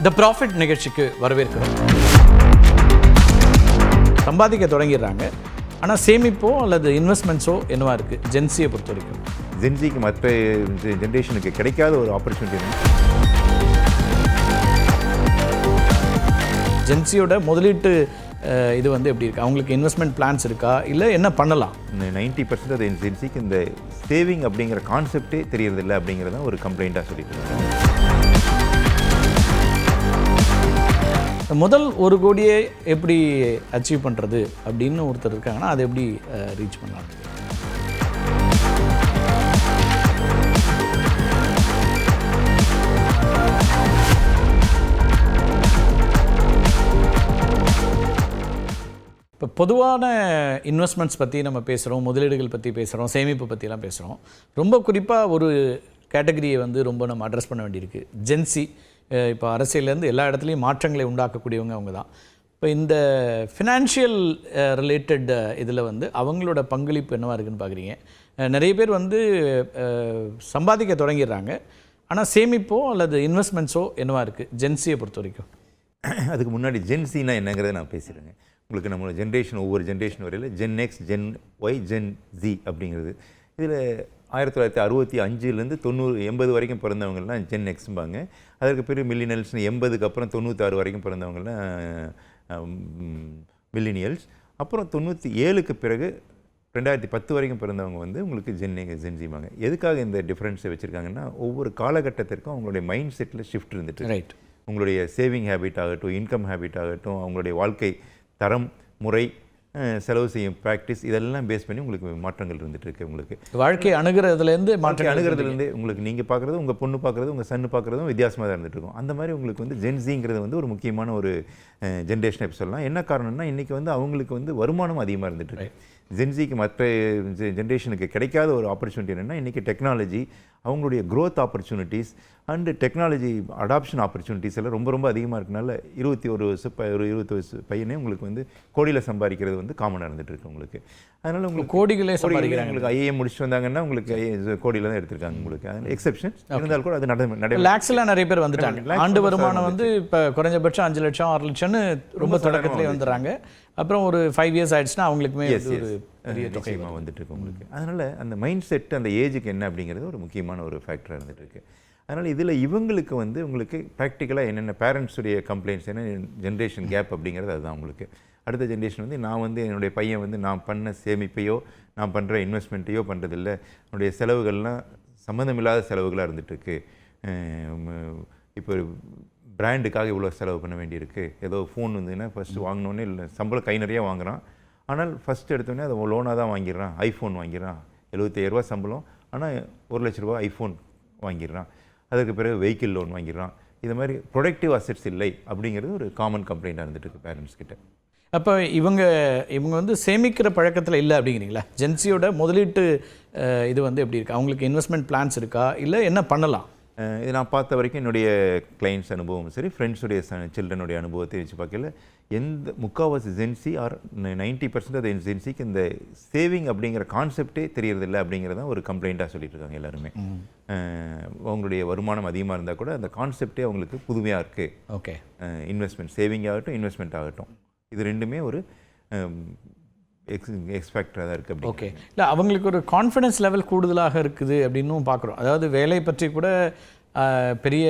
த profit நிகழ்ச்சிக்கு வரவேற்கிறோம். சம்பாதிக்க தொடங்கிடுறாங்க, ஆனால் சேமிப்போ அல்லது இன்வெஸ்ட்மெண்ட்ஸோ என்னவா இருக்குது ஜென்சியை பொறுத்த வரைக்கும்? ஜென்சிக்கு மற்ற ஜென்ரேஷனுக்கு கிடைக்காத ஒரு ஆப்பர்ச்சுனிட்டி. ஜென்சியோட முதலீட்டு இது வந்து எப்படி இருக்குது? அவங்களுக்கு இன்வெஸ்ட்மெண்ட் பிளான்ஸ் இருக்கா, இல்லை என்ன பண்ணலாம்? 90% அது ஜென்சிக்கு இந்த சேவிங் அப்படிங்கிற கான்செப்டே தெரியறதில்லை அப்படிங்கிறத ஒரு கம்ப்ளைண்ட்டாக சொல்லிட்டு இருக்காங்க. முதல் 1 கோடியை எப்படி அச்சீவ் பண்ணுறது அப்படின்னு ஒருத்தர் இருக்காங்கன்னா அதை எப்படி ரீச் பண்ணலாம்? இப்போ பொதுவான இன்வெஸ்ட்மெண்ட்ஸ் பற்றி நம்ம பேசுகிறோம், முதலீடுகள் பற்றி பேசுகிறோம், சேமிப்பு பற்றிலாம் பேசுகிறோம். ரொம்ப குறிப்பாக ஒரு கேட்டகரியை வந்து ரொம்ப நம்ம அட்ரஸ் பண்ண வேண்டியிருக்கு. ஜென்சி இப்போ அரசியலேருந்து எல்லா இடத்துலையும் மாற்றங்களை உண்டாக்கக்கூடியவங்க அவங்க தான். இப்போ இந்த ஃபினான்ஷியல் ரிலேட்டட் இதில் வந்து அவங்களோட பங்களிப்பு என்னவாக இருக்குதுன்னு பார்க்குறீங்க? நிறைய பேர் வந்து சம்பாதிக்க தொடங்கிடுறாங்க, ஆனால் சேமிப்போ அல்லது இன்வெஸ்ட்மெண்ட்ஸோ என்னவாக இருக்குது ஜென்சியை பொறுத்த வரைக்கும்? அதுக்கு முன்னாடி ஜென்சினா என்னங்கிறத நான் பேசுகிறேங்க. உங்களுக்கு நம்மளோட ஜென்ரேஷன் ஒவ்வொரு ஜென்ரேஷன் வரையில் gen X, gen Y, gen Z அப்படிங்கிறது. இதில் 1965லேருந்து 90 80 வரைக்கும் பிறந்தவங்கலாம் ஜென் எக்ஸ்பாங்க. அதற்கு பிறகு மில்லினியல்ஸ்னு 80க்கு அப்புறம் 96 வரைக்கும் பிறந்தவங்கலாம் மில்லினியல்ஸ். அப்புறம் 97க்கு பிறகு 2010 வரைக்கும் பிறந்தவங்க வந்து உங்களுக்கு ஜென்சிபாங்க. எதுக்காக இந்த டிஃப்ரென்ஸை வச்சுருக்காங்கன்னா, ஒவ்வொரு காலகட்டத்திற்கும் அவங்களுடைய மைண்ட் செட்டில் ஷிஃப்ட் இருந்துட்டு, ரைட், உங்களுடைய சேவிங் ஹேபிட் ஆகட்டும், இன்கம் ஹேபிட் ஆகட்டும், அவங்களுடைய வாழ்க்கை தரம், முறை, செலவு செய்யும் ப்ராக்டிஸ், இதெல்லாம் பேஸ் பண்ணி உங்களுக்கு மாற்றங்கள் இருந்துகிட்ருக்கு. உங்களுக்கு வாழ்க்கை அணுகிறதுலேருந்து அணுகிறதுலேருந்தே உங்களுக்கு நீங்கள் பார்க்குறது, உங்கள் பொண்ணு பார்க்குறது, உங்கள் சன்னு பார்க்குறதும் வித்தியாசமாக தான் இருந்துகிட்ருக்கும். அந்த மாதிரி உங்களுக்கு வந்து ஜென்சிங்கிறது வந்து ஒரு முக்கியமான ஒரு ஜென்ரேஷன் எப்படி சொல்லலாம். என்ன காரணம்னா, இன்றைக்கி வந்து அவங்களுக்கு வந்து வருமானம் அதிகமாக இருந்துகிட்ருக்கு. ஜென்சிக்கு மற்ற ஜென்ரேஷனுக்கு கிடைக்காத ஒரு ஆப்பர்ச்சுனிட்டி என்னென்னா, இன்றைக்கி டெக்னாலஜி, அவங்களுடைய growth opportunities and technology adoption opportunities எல்லாம் ரொம்ப ரொம்ப அதிகமாக இருக்கனால 21 வயசு பையனே உங்களுக்கு வந்து கோடியில் சம்பாதிக்கிறது வந்து காமனாக இருந்துகிட்ருக்கு உங்களுக்கு. அதனால் உங்களுக்கு கோடிகளே சம்பாதிக்கிறாங்க. உங்களுக்கு ஐஏஎம் முடிச்சுட்டு வந்தாங்கன்னா உங்களுக்கு கோடியில் தான் எடுத்திருக்காங்க உங்களுக்கு. அதில் எக்ஸெப்ஷன் இருந்தாலும் கூட அது நடை லேக்ஸில் நிறைய பேர் வந்துட்டாங்க. ஆண்டு வருமானம் வந்து இப்போ குறைஞ்சபட்சம் 5 லட்சம் 6 லட்சம்னு ரொம்ப தொடக்கத்திலே வந்துடுறாங்க. அப்புறம் ஒரு 5 இயர்ஸ் ஆயிடுச்சுன்னா அவங்களுக்குமே ஒரு பெரிய தொகைமாக வந்துட்டு இருக்கு உங்களுக்கு. அதனால் அந்த மைண்ட் செட் அந்த ஏஜுக்கு என்ன அப்படிங்கிறது ஒரு முக்கியமான ஒரு ஃபேக்டராக இருந்துகிட்டு இருக்கு. அதனால் இதில் இவங்களுக்கு வந்து உங்களுக்கு ப்ராக்டிக்கலாக என்னென்ன பேரண்ட்ஸுடைய கம்ப்ளைண்ட்ஸ், என்ன ஜென்ரேஷன் கேப் அப்படிங்கிறது அதுதான் உங்களுக்கு. அடுத்த ஜென்ரேஷன் வந்து நான் வந்து என்னுடைய பையன் வந்து நான் பண்ண சேமிப்பையோ நான் பண்ணுற இன்வெஸ்ட்மெண்ட்டையோ பண்ணுறதில்ல, என்னுடைய செலவுகள்லாம் சம்மந்தமில்லாத செலவுகளாக இருந்துகிட்ருக்கு. இப்போ பிராண்டுக்காக இவ்வளோ செலவு பண்ண வேண்டியிருக்கு. ஏதோ ஃபோன் வந்துன்னா ஃபஸ்ட்டு வாங்கினோன்னே இல்லை சம்பளம் கை நிறையா வாங்குகிறான், ஆனால் ஃபஸ்ட்டு எடுத்தோடனே அதை லோனாக தான் வாங்கிடுறான். ஐஃபோன் வாங்கிடுறான், 75,000 ரூபா சம்பளம், ஆனால் 1 லட்ச ரூபா ஐஃபோன் வாங்கிடுறான். அதுக்கு பிறகு வெஹிக்கிள் லோன் வாங்கிடுறான். இது மாதிரி ப்ரொடக்டிவ் அசெட்ஸ் இல்லை அப்படிங்கிறது ஒரு காமன் கம்ப்ளைண்ட்டாக இருந்துட்டு இருக்கு பேரண்ட்ஸ் கிட்ட. அப்போ இவங்க வந்து சேமிக்கிற பழக்கத்தில் இல்லை அப்படிங்கிறீங்களா? ஜென்சியோட முதலீட்டு இது வந்து எப்படி இருக்குது? அவங்களுக்கு இன்வெஸ்ட்மெண்ட் பிளான்ஸ் இருக்கா, இல்லை என்ன பண்ணலாம்? இது நான் பார்த்த வரைக்கும் என்னுடைய கிளைண்ட்ஸ் அனுபவம் சரி, ஃப்ரெண்ட்ஸுடைய சில்ட்ரனுடைய அனுபவத்தை வச்சு பார்க்கல, எந்த முக்கால்வாசி ஜென்சி ஆர் 90% ஆஃப் ஜென்சிக்கு இந்த சேவிங் அப்படிங்கிற கான்செப்டே தெரியறதில்லை அப்படிங்கிறதான் ஒரு கம்ப்ளைண்ட்டாக சொல்லிட்டு இருக்காங்க எல்லாருமே. அவங்களுடைய வருமானம் அதிகமாக இருந்தால் கூட அந்த கான்செப்டே அவங்களுக்கு புதுமையாக இருக்குது. ஓகே, இன்வெஸ்ட்மெண்ட், சேவிங் ஆகட்டும் இன்வெஸ்ட்மெண்ட் ஆகட்டும், இது ரெண்டுமே ஒரு எக்ஸ்பெக்டாக தான் இருக்குது. ஓகே, இல்லை அவங்களுக்கு ஒரு கான்ஃபிடன்ஸ் லெவல் கூடுதலாக இருக்குது அப்படின்னும் பார்க்குறோம். அதாவது வேலை பற்றி கூட பெரிய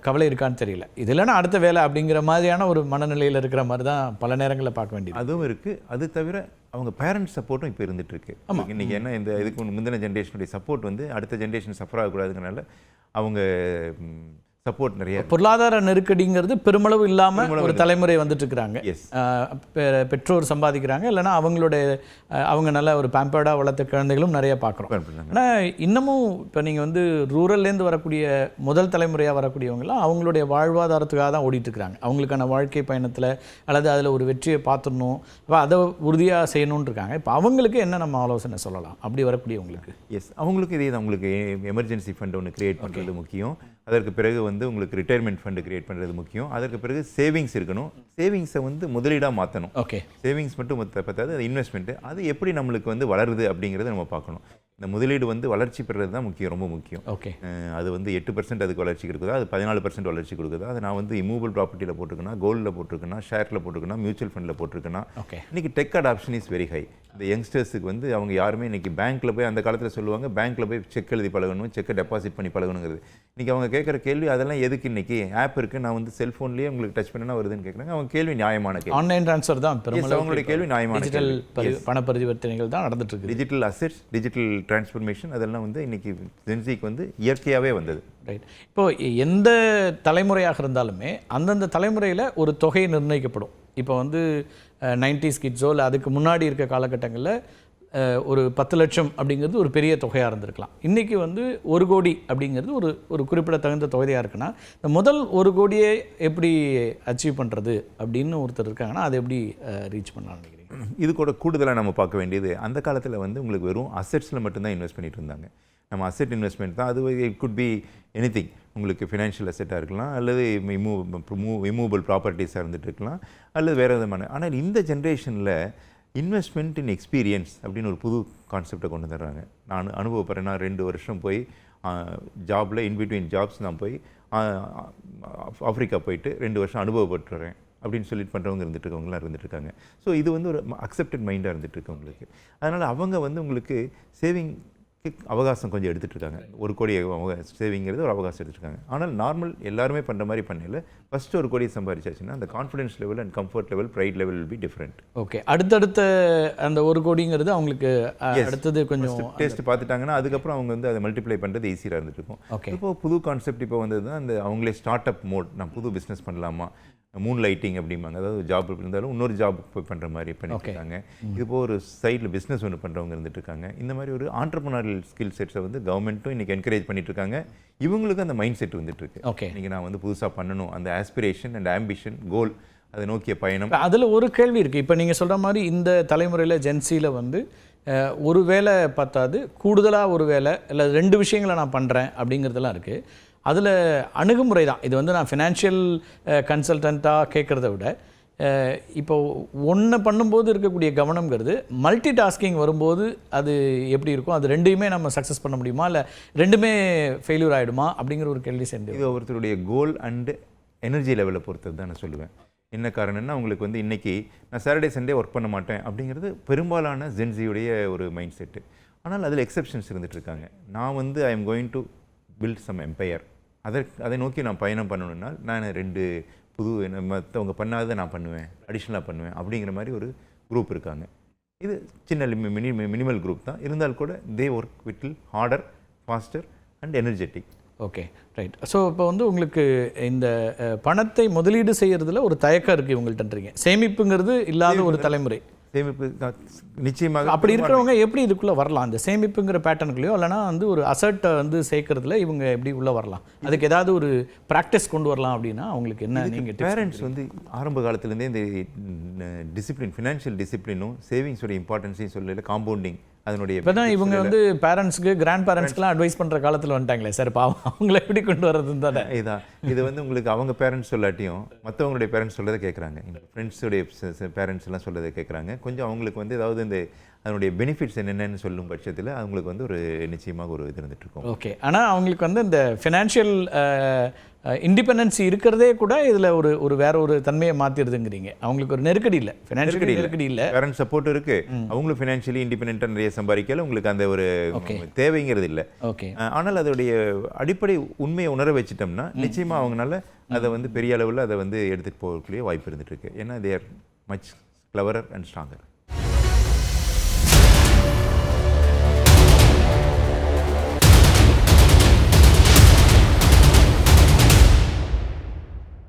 கவலை இருக்கான்னு தெரியல, இது இல்லைன்னா அடுத்த வேலை அப்படிங்கிற மாதிரியான ஒரு மனநிலையில் இருக்கிற மாதிரி தான் பல நேரங்களில் பார்க்க வேண்டியது. அதுவும் இருக்குது. அது தவிர அவங்க பேரண்ட்ஸ் சப்போர்ட்டும் இப்போ இருந்துகிட்ருக்கு. இன்றைக்கி என்ன இந்த இதுக்கு முந்தின ஜென்ரேஷனுடைய சப்போர்ட் வந்து அடுத்த ஜென்ரேஷன் சஃபர் ஆகக்கூடாதுங்கிறனால அவங்க சப்போர்ட் நிறைய. பொருளாதார நெருக்கடிங்கிறது பெருமளவு இல்லாமல் ஒரு தலைமுறை வந்துட்டு இருக்கிறாங்க. பெற்றோர் சம்பாதிக்கிறாங்க, இல்லைனா அவங்க நல்ல ஒரு பேம்பர்டாக வளர்த்த குழந்தைகளும் நிறைய பார்க்குறோம். ஆனால் இன்னமும் இப்போ நீங்கள் வந்து ரூரல்லேருந்து வரக்கூடிய முதல் தலைமுறையாக வரக்கூடியவங்களாம் அவங்களுடைய வாழ்வாதாரத்துக்காக தான் ஓடிட்டு இருக்கிறாங்க. அவங்களுக்கான வாழ்க்கை பயணத்தில் அல்லது அதில் ஒரு வெற்றியை பார்த்துடணும், இப்போ அதை உறுதியாக செய்யணும்னு இருக்காங்க. இப்போ அவங்களுக்கு என்ன நம்ம ஆலோசனை சொல்லலாம் அப்படி வரக்கூடியவங்களுக்கு? அவங்களுக்கு இதே தான், உங்களுக்கு எமர்ஜென்சி ஃபண்ட் ஒன்று கிரியேட் பண்ணுறது முக்கியம். அதற்கு பிறகு வந்து உங்களுக்கு ரிட்டையர்மெண்ட் ஃபண்டு கிரியேட் பண்ணுறது முக்கியம். அதற்கு பிறகு சேவிங்ஸ் இருக்கணும். சேவிங்ஸை வந்து முதலீடாக மாற்றணும். ஓகே, சேவிங்ஸ் மட்டும் பத்தாது, அது இன்வெஸ்ட்மெண்ட்டு அது எப்படி நம்மளுக்கு வந்து வளருது அப்படிங்கிறத நம்ம பார்க்கணும். இந்த முதலீடு வந்து வளர்ச்சி பெறுறது தான் முக்கியம், ரொம்ப முக்கியம். ஓகே. அது வந்து 8% அதுக்கு வளர்ச்சி கொடுக்குதா, அது 14% வளர்ச்சி கொடுக்குதா, அது நான் வந்து இம்மூவபிள் ப்ராப்பர்ட்டியில் போட்டிருக்கேன்னா, கோல்டில் போட்டிருக்கேன்னா, ஷேரில் போட்டிருக்கேன்னா, மியூச்சுவல் ஃபண்டில் போட்டிருக்கேன்னா. ஓகே. இன்றைக்கி tech adoption is very high. இந்த யங்ஸ்டர்ஸுக்கு வந்து அவங்க யாருமே இன்றைக்கி பேங்க்கில் போய் அந்த காலத்தில் சொல்லுவாங்க பேங்க்கில் போய் செக் எழுதி பழகணும், செக்கை டெபாசிட் பண்ணி பழகணுங்கிறது. இன்றைக்கி அவங்க கேட்குற கேள்வி அதெல்லாம் எதுக்கு, இன்றைக்கி ஆப் இருக்குது, நான் வந்து செல்ஃபோன்லேயே உங்களுக்கு டச் பண்ணனா வருதுன்னு கேட்குறாங்க. அவங்க கேள்வி நியாயமான கேள்வி. ஆன்லைன் ட்ரான்ஸ்ஃபர் தான் அவங்களுடைய கேள்வி நியாயமான டிஜிட்டல் பண பரிவர்த்தனைகள் தான் நடந்துட்டு இருக்கு. டிஜிட்டல் அசெட்ஸ், டிஜிட்டல் டிரான்ஸ்ஃபர்மேஷன் அதெல்லாம் வந்து இன்றைக்கி ஜென்சிக்கு வந்து இயற்கையாகவே வந்தது. ரைட். இப்போது எந்த தலைமுறையாக இருந்தாலுமே அந்தந்த தலைமுறையில் ஒரு தொகை நிர்ணயிக்கப்படும். இப்போ வந்து 90s கிட்ஸோ இல்லை அதுக்கு முன்னாடி இருக்க காலகட்டங்களில் ஒரு 10 லட்சம் அப்படிங்கிறது ஒரு பெரிய தொகையாக இருந்திருக்கலாம். இன்றைக்கி வந்து 1 கோடி அப்படிங்கிறது ஒரு குறிப்பிடத்தகுந்த தொகையாக இருக்குன்னா, இந்த முதல் 1 கோடியை எப்படி அச்சீவ் பண்ணுறது அப்படின்னு ஒருத்தர் இருக்காங்கன்னா அதை எப்படி ரீச் பண்ணலாம்னு நினைக்கிறீங்க? இது கூட கூடுதலாக நம்ம பார்க்க வேண்டியது, அந்த காலத்தில் வந்து உங்களுக்கு வெறும் அசெட்ஸில் மட்டும்தான் இன்வெஸ்ட் பண்ணிட்டு இருந்தாங்க. நம்ம அசெட் இன்வெஸ்ட்மெண்ட் தான், அது இட் குட் பி எனிதிங். உங்களுக்கு ஃபினான்ஷியல் அசெட்டாக இருக்கலாம், அல்லது இம்மூவபிள் ப்ராப்பர்ட்டிஸாக இருந்துகிட்டு இருக்கலாம், அல்லது வேறு விதமான. ஆனால் இந்த ஜென்ரேஷனில் இன்வெஸ்ட்மெண்ட் இன் எக்ஸ்பீரியன்ஸ் அப்படின்னு ஒரு புது கான்செப்டை கொண்டு வந்துடுறாங்க. நான் அனுபவப்படுறேன். நான் 2 வருஷம் போய் ஜாபில் இன்பிட்வீன் ஜாப்ஸ் நான் போய் ஆஃப்ரிக்கா போயிட்டு 2 வருஷம் அனுபவப்பட்டுறேன் அப்படின்னு சொல்லிட்டு பண்ணுறவங்க இருந்துகிட்ருக்கவங்களாம் இருந்துகிட்ருக்காங்க. ஸோ இது வந்து ஒரு அக்செப்டட் மைண்டாக இருந்துகிட்ருக்கவங்களுக்கு. அதனால் அவங்க வந்து உங்களுக்கு சேவிங் அவகாசம் கொஞ்சம் எடுத்துகிட்டு இருக்காங்க. 1 கோடி சேவிங்கிறது ஒரு அவகாசம் எடுத்துருக்காங்க. ஆனால் நார்மல் எல்லாருமே பண்ணுற மாதிரி பண்ணல. ஃபஸ்ட்டு 1 கோடி சம்பாதிச்சாச்சுன்னா அந்த confidence level and comfort level, pride level will be different. Okay. அடுத்தடுத்த அந்த 1 கோடிங்கிறது அவங்களுக்கு அடுத்தது கொஞ்சம் டேஸ்ட் பார்த்துட்டாங்கன்னா அதுக்கப்புறம் அவங்க வந்து அதை மல்டிப்ளை பண்ணுறது ஈஸியாக இருந்துட்டு இருக்கும். இப்போ புது கான்செப்ட் இப்போ வந்தது தான் அந்த அவங்களே ஸ்டார்ட் அப் மோட். நான் புது பிஸ்னஸ் பண்ணலாமா, மூன் லைட்டிங் அப்படிம்பாங்க. அதாவது ஜாப் இருந்தாலும் இன்னொரு ஜாப் போய் பண்ணுற மாதிரி பண்ணிட்டு இருக்காங்க. இது இப்போ ஒரு சைடில் பிஸ்னஸ் ஒன்று பண்ணுறவங்க இருந்துட்டு இருக்காங்க. இந்த மாதிரி ஒரு ஆண்டர்ப்ரனரியல் ஸ்கில் செட்ஸை வந்து கவர்மெண்ட்டும் இன்றைக்கி என்கரேஜ் பண்ணிட்டு இருக்காங்க. இவங்களுக்கு அந்த மைண்ட் செட் வந்துட்டு இருக்கு. ஓகே. இன்றைக்கி நான் வந்து புதுசாக பண்ணணும், அந்த ஆஸ்பிரேஷன் அண்ட் ஆம்பிஷன், கோல், அதை நோக்கிய பயணம். அதில் ஒரு கேள்வி இருக்குது. இப்போ நீங்கள் சொல்கிற மாதிரி இந்த தலைமுறையில் ஜென்சியில் வந்து ஒரு வேலை பார்த்தாது, கூடுதலாக ஒரு வேலை இல்லை 2 விஷயங்களை நான் பண்ணுறேன் அப்படிங்கிறதெல்லாம் இருக்குது. அதில் அணுகுமுறை தான் இது. வந்து நான் ஃபினான்ஷியல் கன்சல்டண்ட்டாக கேட்குறத விட இப்போ ஒன்று பண்ணும்போது இருக்கக்கூடிய கவனம்ங்கிறது மல்டி டாஸ்கிங் வரும்போது அது எப்படி இருக்கும், அது 2யுமே நம்ம சக்ஸஸ் பண்ண முடியுமா இல்லை 2மே ஃபெயிலியர் ஆகிடுமா அப்படிங்கிற ஒரு கேள்வி சேர்ந்து. இது ஒருத்தருடைய கோல் அண்டு எனர்ஜி லெவலை பொறுத்தது தான் நான் சொல்லுவேன். என்ன காரணம்னா உங்களுக்கு வந்து இன்றைக்கி நான் சாட்டர்டே சண்டே ஒர்க் பண்ண மாட்டேன் அப்படிங்கிறது பெரும்பாலான ஜென்சியுடைய ஒரு மைண்ட் செட்டு. ஆனால் அதில் எக்ஸெப்ஷன்ஸ் இருந்துகிட்டு இருக்காங்க. நான் வந்து I am going to build some empire, அதை நோக்கி நான் பயணம் பண்ணணுன்னா நான் 2 புது மற்றவங்க பண்ணாததை நான் பண்ணுவேன், அடிஷ்னலாக பண்ணுவேன் அப்படிங்கிற மாதிரி ஒரு குரூப் இருக்காங்க. இது சின்ன மினிமல் குரூப் தான். இருந்தால் கூட தே work with harder, pastor and energetic. Okay, right. So இப்போ வந்து உங்களுக்கு இந்த பணத்தை முதலீடு செய்கிறதுல ஒரு தயக்கம் இருக்குது இவங்கள்ட்டன்றீங்க. சேமிப்புங்கிறது இல்லாத ஒரு தலைமுறை. சேமிப்பு நிச்சயமாக. அப்படி இருக்கிறவங்க எப்படி இதுக்குள்ளே வரலாம்? அந்த சேமிப்புங்கிற பேட்டர்னுக்குள்ளேயோ இல்லைனா வந்து ஒரு அசட்டை வந்து சேர்க்கறதுல இவங்க எப்படி உள்ளே வரலாம்? அதுக்கு ஏதாவது ஒரு ப்ராக்டிஸ் கொண்டு வரலாம் அப்படின்னா அவங்களுக்கு என்ன? நீங்கள் பேரண்ட்ஸ் வந்து ஆரம்ப காலத்துலேருந்தே இந்த டிசிப்ளின், ஃபினான்ஷியல் டிசிப்ளினும் சேவிங்ஸோட இம்பார்ட்டன்ஸையும் சொல்லல, காம்பவுண்டிங் அதனுடைய. இப்போ தான் இவங்க வந்து பேரண்ட்ஸ்க்கு, கிராண்ட் பேரண்ட்ஸ்க்குலாம் அட்வைஸ் பண்ணுற காலத்தில் வந்துட்டாங்களே சார், பாவம் அவங்கள எப்படி கொண்டு வர்றதுன்னு தானே. இது வந்து உங்களுக்கு அவங்க பேரண்ட்ஸ் சொல்லாட்டியும் மற்றவங்களுடைய பேரண்ட்ஸ் சொல்லதை கேட்குறாங்க. எங்கள் ஃப்ரெண்ட்ஸுடைய பேரண்ட்ஸ் எல்லாம் சொல்லதை கேட்குறாங்க. கொஞ்சம் அவங்களுக்கு வந்து ஏதாவது இந்த அதனுடைய பெனிஃபிட்ஸ் என்னென்னு சொல்லும் பட்சத்தில் அவங்களுக்கு வந்து ஒரு நிச்சயமாக ஒரு இது இருந்துகிட்ருக்கும். ஓகே. ஆனால் அவங்களுக்கு வந்து இந்த ஃபினான்ஷியல் இண்டிபெண்டன்சி இருக்கிறதே கூட இதில் ஒரு வேற ஒரு தன்மையை மாற்றிடுதுங்கிறீங்க. அவங்களுக்கு ஒரு நெருக்கடி இல்லை, ஃபினான்ஷியல் நெருக்கடி இல்லை, பேரண்ட் சப்போர்ட் இருக்குது. அவங்களும் ஃபினான்ஷியலி இண்டிபெண்டாக நிறைய சம்பாதிக்கல, உங்களுக்கு அந்த ஒரு தேவைங்கிறது இல்லை. ஓகே. ஆனால் அதோடைய அடிப்படை உண்மையை உணர வச்சிட்டோம்னா நிச்சயமாக அவங்களால அதை வந்து பெரிய அளவில் அதை வந்து எடுத்துகிட்டு போகக்கூடிய வாய்ப்பு இருந்துகிட்டு இருக்கு. ஏன்னா they are much cleverer and stronger.